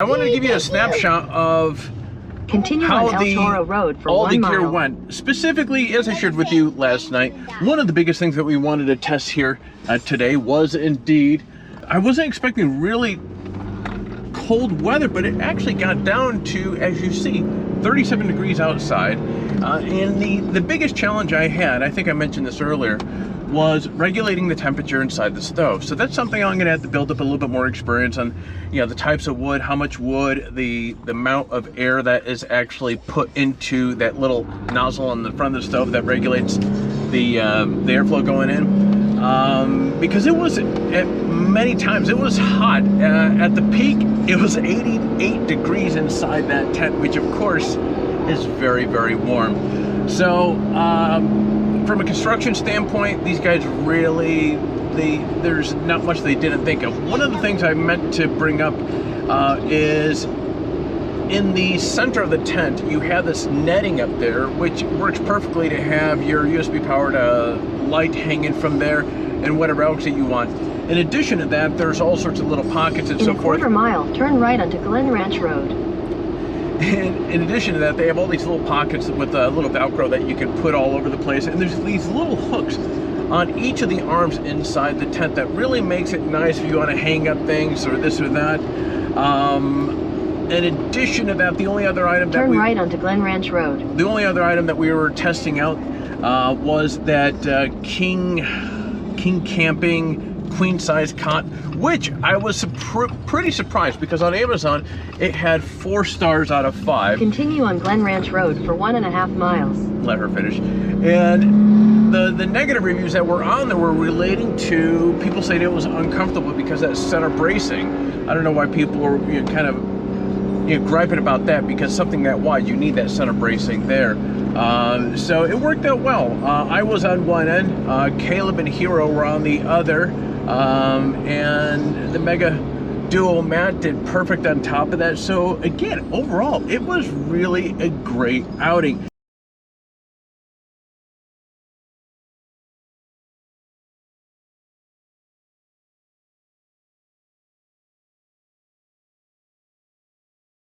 I wanted to give you a snapshot of Continue how on El Toro Road for all 1 the mile. gear went. Specifically, as I shared with you last night, one of the biggest things that we wanted to test here today was indeed, I wasn't expecting really cold weather, but it actually got down to, as you see, 37 degrees outside. And the biggest challenge I had, I think I mentioned this earlier, was regulating the temperature inside the stove. So that's something I'm gonna have to build up a little bit more experience on, the types of wood, how much wood, the amount of air that is actually put into that little nozzle on the front of the stove that regulates the airflow going in. Because it was, many times, it was hot. At the peak, it was 88 degrees inside that tent, which of course is very, very warm. So, from a construction standpoint, these guys really, there's not much they didn't think of. One of the things I meant to bring up is in the center of the tent, you have this netting up there, which works perfectly to have your USB powered light hanging from there and whatever else that you want. In addition to that, there's all sorts of little pockets and so forth. In a quarter mile, turn right onto Glen Ranch Road. In addition to that, they have all these little pockets with a little Velcro that you can put all over the place. And there's these little hooks on each of the arms inside the tent that really makes it nice if you want to hang up things or this or that. In addition to that, the only other item Turn right onto Glen Ranch Road. The only other item that we were testing out was that King Camping queen size cot, which I was pretty surprised because on Amazon it had 4 stars out of 5. Continue on Glen Ranch Road for 1.5 miles. Let her finish. And the negative reviews that were on there were relating to people saying it was uncomfortable because that center bracing. I don't know why people were kind of griping about that, because something that wide, you need that center bracing there. So it worked out well. I was on one end, Caleb and Hero were on the other. And the Mega Duo Matt did perfect on top of that. So again, overall, it was really a great outing.